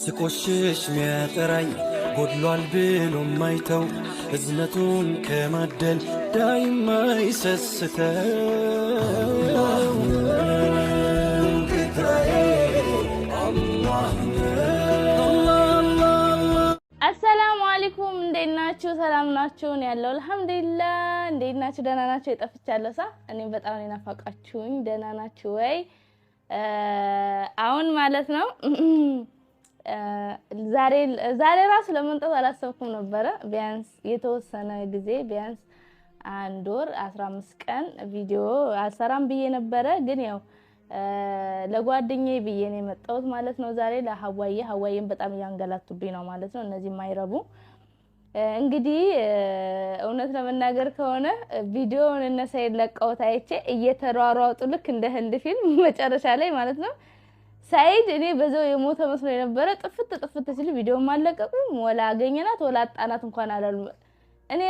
ስቆሽሽ ሚያጠራኝ ጎድሏል ብሎ ማይተው እዝነቱን ከማደል ዳይማ ይሰስተው አሰላሙ አለይኩም እንዴት ናችሁ? ሰላም ናችሁ? እኔ ያለው አልሐምዱሊላህ። እንዴት ናችሁ? ደህና ናችሁ? የጠፍቻለሁ እኔ በጣም ነው ናፋቃችሁኝ። ደህና ናችሁ ወይ? አሁን ማለት ነው ዛሬ ራሱ ለመምጣት አላሰብኩም ነበረ። ቢያንስ የተወሰነ ጊዜ ቢያንስ 1 ወር 15 ቀን ቪዲዮ አልሰራም ብዬ ነበረ። ግን ያው ለጓደኛዬ ብዬ ነው የመጣሁት ማለት ነው። ዛሬ ለሐዋዬን በጣም ያንገላቱብኝ ነው ማለት ነው። እነዚህ ማይረቡ እንግዲህ እውነት ለመናገር ከሆነ ቪዲዮውን እነ ሰይድ ለቀውት አይቼ እየተሯሯጡ ልክ እንደ ህንድ ፊልም መጨረሻ ላይ ማለት ነው ሰይድ እኔ በዛው የሞተ መስሎ የነበረ ጥፍት ሲል ቪዲዮ ማለቀቁም ወላ አገኘናት ወላ አጣናት እንኳን አላሉ። እኔ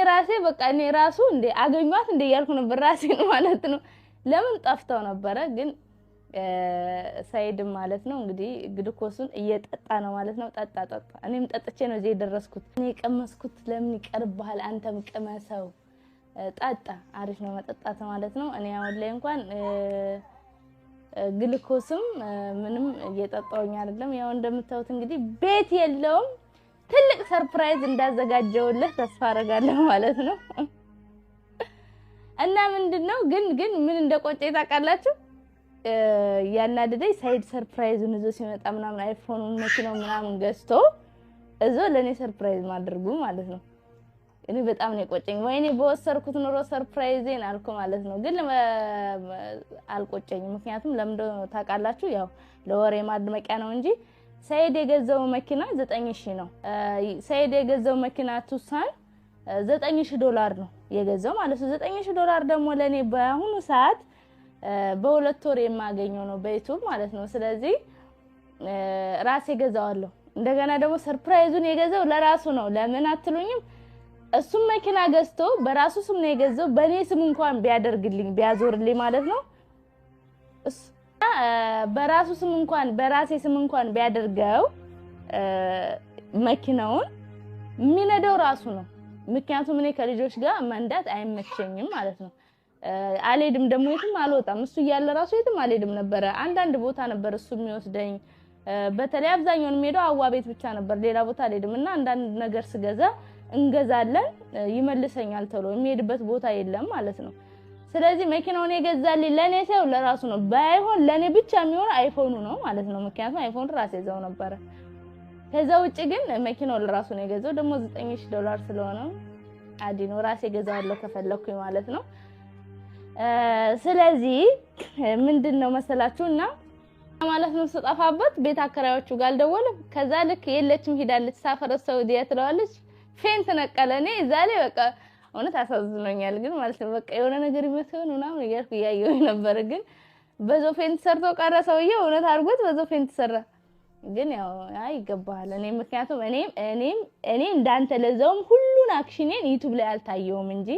ራሱ እንደ አገኟት እንደ ያልኩ ነበር ራሴን ማለት ነው። ለምን ጠፍተው ነበረ ግን ሰይድ ማለት ነው እንግዲህ ግሉኮሱን እየጠጣ ነው ማለት ነው። ጠጣ እኔም ጠጥቼ ነው እዚህ የደረስኩት። እኔ ቀመስኩት ለምን ይቀርብሃል አንተም ቀመሰው ጠጣ። አሪፍ ነው መጠጣት ማለት ነው። እኔ አሁን ላይ እንኳን ግሉኮስም ምንም እየጠጣውኝ አይደለም። ያው እንደምታዩት እንግዲህ ቤት የለውም። ትልቅ ሰርፕራይዝ እንዳዘጋጀውልህ ተስፋ አደርጋለሁ ማለት ነው። እና ምንድነው ግን ምን እንደቆጨኝ ታውቃላችሁ? ያናደደኝ ሰይድ ሰርፕራይዙን ይዞ ሲመጣ ምናምን አይፎኑን መኪናው ምናምን ገዝቶ እዞ ለኔ ሰርፕራይዝ ማድረጉ ማለት ነው። እኔ በጣም ነው የቆጨኝ። ወይኔ በወሰርኩት ኑሮ ሰርፕራይዜን አልኩ ማለት ነው። ግን አልቆጨኝም። ምክንያቱም ለምን ታውቃላችሁ? ያው ለወሬ ማድመቂያ ነው እንጂ ሰይድ የገዛው መኪና 9000 ነው። ሰይድ የገዛው መኪና ቱሳን $9000 ነው የገዛው ማለት ነው። $9000 ደግሞ ለኔ በአሁኑ ሰዓት በ2 ወር የማገኘው ነው በዩቲዩብ ማለት ነው። ስለዚህ ራሴ ገዛዋለሁ። እንደገና ደግሞ ሰርፕራይዙን የገዛው ለራሱ ነው። ለምን አትሉኝም? እሱም መኪና ገዝቶ በራሱ ስም ነው የገዛው። በኔ ስም እንኳን ቢያደርግልኝ ቢያዞርልኝ ማለት ነው በራሱ ስም እንኳን በራሴ ስም እንኳን ቢያደርገው መኪናውን የሚነዳው ራሱ ነው። ምክንያቱም እኔ ከልጆች ጋር መንዳት አይመቸኝም ማለት ነው። አልሄድም ደግሞ የትም አልወጣም። እሱ እያለ ራሱ የትም አልሄድም ነበረ። አንዳንድ ቦታ ነበር እሱ የሚወስደኝ። በተለይ አብዛኛውን ሄዶ አዋ ቤት ብቻ ነበር፣ ሌላ ቦታ አልሄድም። እና አንዳንድ ነገር ስገዛ እንገዛለን ይመልሰኛል ተብሎ የሚሄድበት ቦታ የለም ማለት ነው። ስለዚህ መኪናውን የገዛልኝ ለኔ ሳይሆን ለራሱ ነው። ባይሆን ለኔ ብቻ የሚሆን አይፎኑ ነው ማለት ነው። ምክንያቱም አይፎን ራሴ ይዘው ነበር። ከዛ ውጪ ግን መኪናው ለራሱ ነው የገዛው። ደግሞ $9000 ስለሆነ አዲኖ ራሴ ገዛዋለሁ ከፈለኩኝ ማለት ነው። ስለዚህ ምንድነው መሰላችሁና ማለት ነው ስጠፋበት ቤት አከራዮቹ ጋር አልደወለም። ከዛ ልክ የለችም ሄዳለች ሳፈረ ሳውዲያ ትለዋለች። ፌንት ነቀለኔ ዛሬ በቃ እውነት አሳዝኖኛል። ግን ማለት ነው በቃ የሆነ ነገር ይመስል ምናምን እያልኩ እያየሁኝ ነበር። ግን በዛው ፌንት ሰርቶ ቀረ ሰውዬው። እውነት አድርጎት በዛው ፌንት ሰራ። ግን ያው ይገባሃል። እኔ ምክንያቱም እኔ እንዳንተ ለዛውም ሁሉን አክሽኔን ዩቲዩብ ላይ አልታየውም እንጂ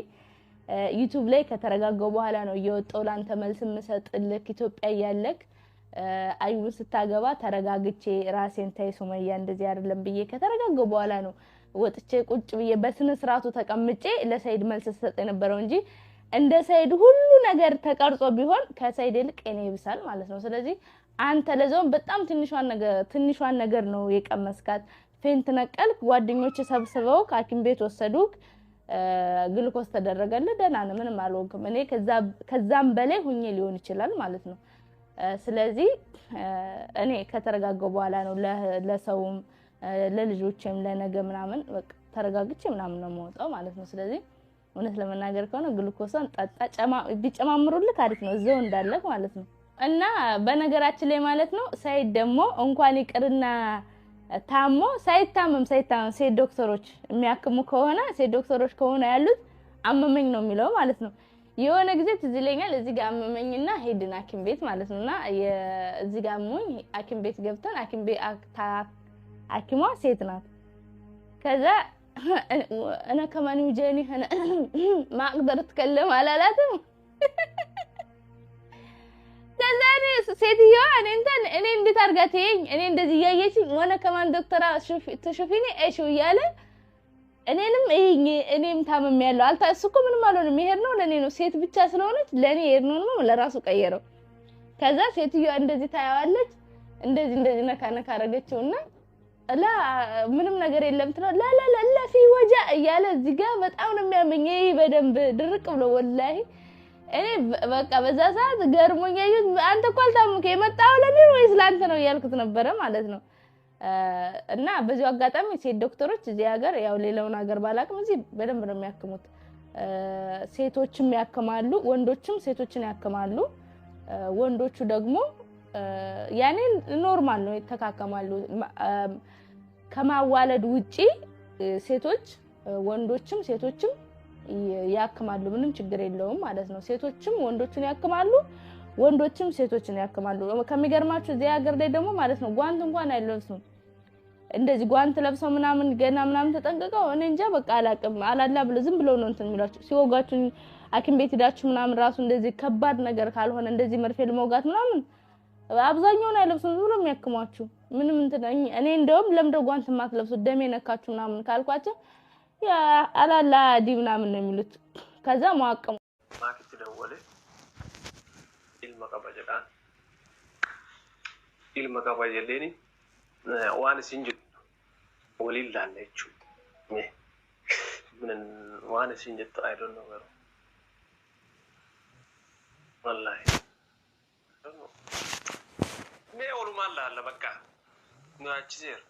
ዩቲዩብ ላይ ከተረጋጋው በኋላ ነው እየወጣው ላንተ መልስ የምሰጥልክ። ኢትዮጵያ ያለክ አዩን ስታገባ ተረጋግቼ ራሴን ታይ ሱመያ እንደዚህ አይደለም ብዬ ከተረጋጋው በኋላ ነው ወጥቼ ቁጭ ብዬ በስነ ስርዓቱ ተቀምጬ ለሰይድ መልስ ሰጥ የነበረው እንጂ እንደ ሰይድ ሁሉ ነገር ተቀርጾ ቢሆን ከሰይድ ይልቅ እኔ ይብሳል ማለት ነው። ስለዚህ አንተ ለዛውም በጣም ትንሿን ነገር ነው የቀመስካት። ፌንት ነቀልክ፣ ጓደኞች ሰብስበው ሐኪም ቤት ወሰዱክ፣ ግሉኮስ ተደረገለ፣ ደህና ነህ፣ ምንም አልሆንክም። እኔ ከዛም በላይ ሁኜ ሊሆን ይችላል ማለት ነው። ስለዚህ እኔ ከተረጋጋው በኋላ ነው ለሰውም ለልጆችም ለነገ ምናምን በቃ ተረጋግቼ ምናምን ነው የምወጣው ማለት ነው። ስለዚህ እውነት ለመናገር ከሆነ ግሉኮስን ጠጣ ቢጨማምሩልክ አሪፍ ነው እዛው እንዳለክ ማለት ነው። እና በነገራችን ላይ ማለት ነው ሰይድ ደግሞ እንኳን ይቅርና ታሞ ሳይታመም ሴት ዶክተሮች የሚያክሙ ከሆነ ሴት ዶክተሮች ከሆነ ያሉት አመመኝ ነው የሚለው ማለት ነው። የሆነ ጊዜ ትዝ ይለኛል እዚህ ጋር አመመኝና ሄድን ሐኪም ቤት ማለት ነውና እዚህ ጋር አሞኝ ሐኪም ቤት ገብተን ሐኪም ቤት ሐኪሟ ሴት ናት። ከዛ انا كمان وجاني هنا ما اقدر اتكلم على لازم كذا ሴትዮዋ እኔ እንዴት አርጋትኝ እኔ እንደዚህ ያየችኝ ሆነ ከማን ዶክተራ ተሽፊኒ እሺ ያለ እኔም ታመም ያለው እሱ እኮ ምንም አልሆነም ይሄድ ነው ለኔ ነው ሴት ብቻ ስለሆነች ለኔ ይሄድ ነው ለራሱ ቀየረው ከዛ ሴትዮዋ እንደዚህ ታያዋለች እንደዚህ ነካ አረገችውና ምንም ነገር የለም ትለው ላ في وجع እያለ እዚህ ጋር በጣም ነው የሚያመኝ በደንብ ድርቅ ብሎ ወላሂ እኔ በቃ በዛ ሰዓት ገርሞኝ አንተ እኮ አልታመምክ የመጣው ለኔ ወይስ ላንተ ነው ያልኩት ነበር ማለት ነው እና በዚህ አጋጣሚ ሴት ዶክተሮች እዚህ ሀገር ያው ሌላውን ሀገር ባላቅም እዚህ በደንብ ነው የሚያክሙት ሴቶችም ያክማሉ ወንዶችም ሴቶችን ያክማሉ ወንዶቹ ደግሞ ያኔ ኖርማል ነው ይተካከማሉ ከማዋለድ ውጪ ሴቶች ወንዶችም ሴቶችም ያክማሉ ምንም ችግር የለውም ማለት ነው ሴቶችም ወንዶችን ያክማሉ ወንዶችም ሴቶችን ያክማሉ ከሚገርማችሁ እዚህ ሀገር ላይ ደግሞ ማለት ነው ጓንት እንኳን አይለብሱም እንደዚህ ጓንት ለብሰው ምናምን ገና ምናምን ተጠንቀቀው እኔ እንጃ በቃ አላቅም አላላ ብለው ዝም ብለው ነው እንትን የሚሏቸው ሲወጋችሁ አኪም ቤት ሄዳችሁ ምናምን ራሱ እንደዚህ ከባድ ነገር ካልሆነ እንደዚህ መርፌ ለመውጋት ምናምን አብዛኛው ነው አይለብሱም ዝም ብለው የሚያክሟችሁ ምንም እንትን እኔ እንደውም ለምደው ጓንት ማትለብሱ ደም የነካችሁ ምናምን ካልኳቸው ያ አላላ ዲ ምናምን ነው የሚሉት ከዛ ማቀሙ ማክት ደወለ ilma qabajeleni waan isin jettu waliin laalla jechuudha waan isin jettu I don't know garuu wallahi I don't know mee oolumaan laalla bakka nu achiseera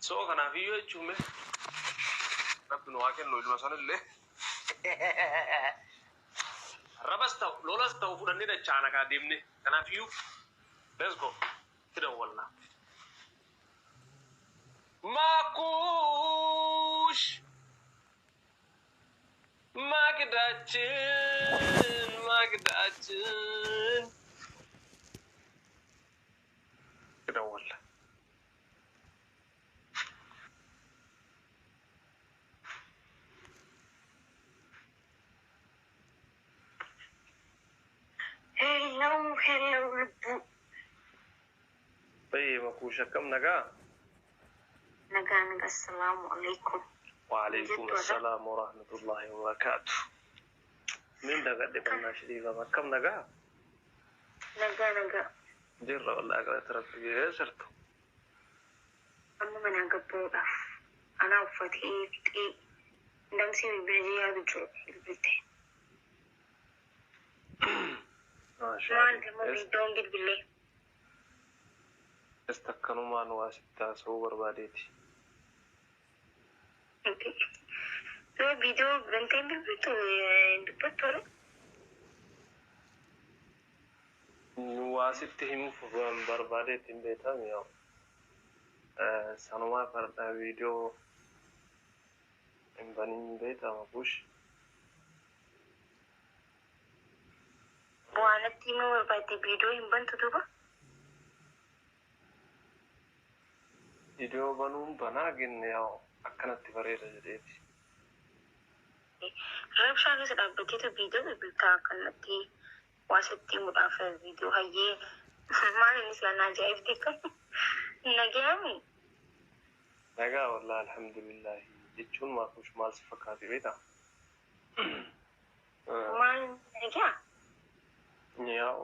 soo kanaaf iyyuu jechuun mee rabbi nu waa kennu ilma sanillee rabas ta'u lolas ta'u fudhannee dachaana kaa deemne kanaaf iyyuu let's go تدولنا ماكوش ما قداتشن تدولنا hello طيب مكوشة كم نجا السلام عليكم وعليكم السلام ورحمة الله وبركاته مين دقا دبنا شريفة كم نجا جرة والله أقرأ ترى سرتو أما من أقبل أنا وفتحي نمسي ببرجي هذا جو البلتين ما شاء الله ما أنت ما بيدون قد بالله استكنوا ما نواسبتا سو برباديتي तो वीडियो बनते हैं भी तो दुपट पर नवासिबते हम برباديتي बेटा मियाँ सनुमा करता वीडियो इन बनी बेटा मकुश वो आने तीनों بربادي वीडियो इन बन तो दुबा वीडियो बनूं बना गिन्ने आओ अक्कनत्ती बरेरा जदेती रब्शा के साथ बच्चे तो वीडियो में बिल्टा अक्कनत्ती वासित्ती मुदाफ़े वीडियो है ये माने निस्ला ना जायब देखा नगयामी नगा والله الحمد لله يجون ما कुछ माल सफकाती बेटा माल नगा याओ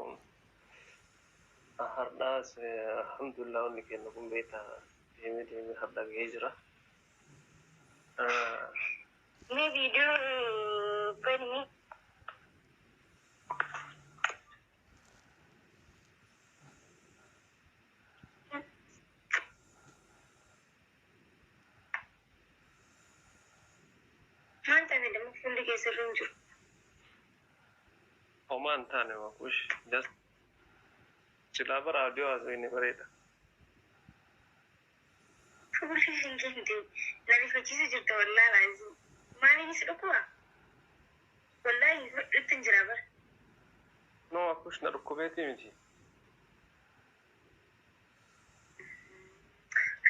हर दास الحمد لله उनके नकुम बेटा धीमे हद्दा गेजरा मैं वीडियो पर नहीं मान ताने दम फुल कैसे रुंजु ओमान ताने वो कुछ जस्ट चिल्ला पर ऑडियो आज भी नहीं पड़ेगा Kursi singkindi, nari fajisi jirta wallah lazim. Mani ni sudah wallahi itu jerabar. No, aku sudah rukubeti miji.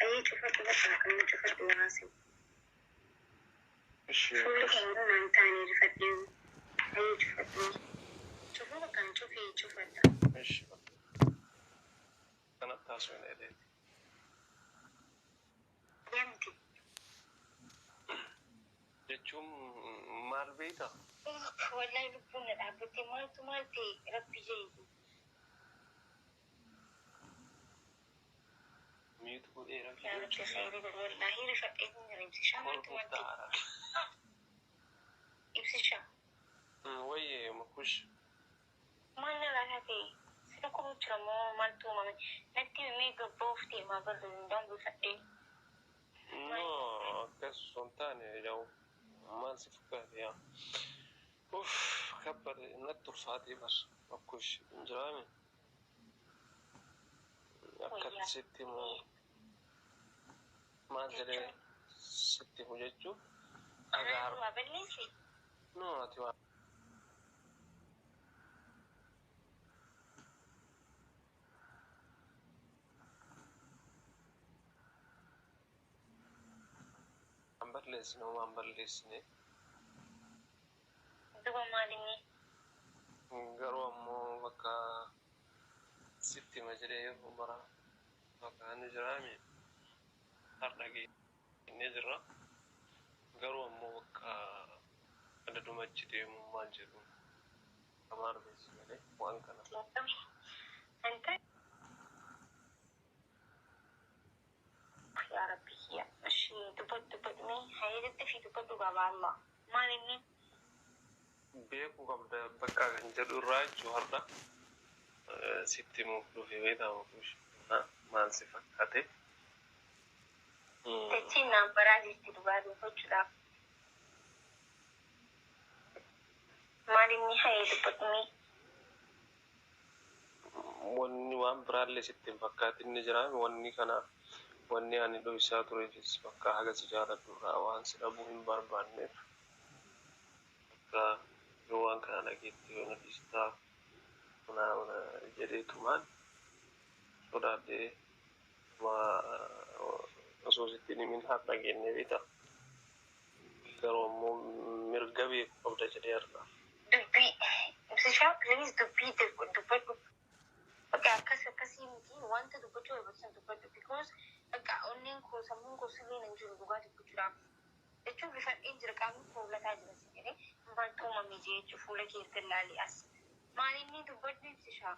Ayo coba kamu coba dua nasi. Sulit kamu nanti ni rifatnya. Ayo coba dua. Coba makan coba. أنا تاسوين إليه يمتي جتشوم مال بيتا والله لبونا العبتي مالتي ربي جيدي ميوتو إيه ربي يا ربي خيري والله رفقتني رمسي شا مالتي إبسي شا وي مكوش ما نلاتي سنكو بترمو مالتو مامي نتي ميجا بوفتي ما برد ندون بفقتني no كاس سونتاني جو ما نسفكه يا اوف كبر نتر فاتي بس مكوش انجرامي أكاد ستي ما جري ستي مججو أغار بلنسي نو أتوا أمبر لسنو أمبر لسني دوبا ماليني غرو أمو بكا ستي مجري وبرا بكا نجرامي أرناقي نجرا غرو أمو بكا ada dua masjid yang manjur kamar biasanya uang kana أنت يا ربي يا ماشي دبت مي هيدت في دبت بابا الله ماليني beeku qabda bakka kan jedhu irraa jechuu har'a sitti muuf dhufe beekama kuush maal si fakkaate Techi nambaraa jirti dhugaa dubbachuudhaaf maalinni hayee dubbatanii wanni waan biraallee sitti hin fakkaatin ni jira wanni kana wanni ani dho'isaa tureefis bakka haga si jaaladhu irraa waan si dhabuu hin barbaanneef bakka yoo waan kana dhageetti yoo na dhiistaa una jedheetumaan sodaadhee osoo sitti himin har'a geenne beekta garuu ammoo mirga beeku qabda jedhee har'a dubbii ibsishaa please dubbii dubbadhu bakka akkasii miti wanta dubbachuu barbaachisan dubbadhu because bakka onneen koo sammuun koo sirriin hin jiru dhugaa dubbachuudhaaf jechuun rifadheen jira qaamni koo lataa jira si jedhee maaltu uumame jechuu fuula kee erga ilaalee as maalinni dubbadhu ibsishaa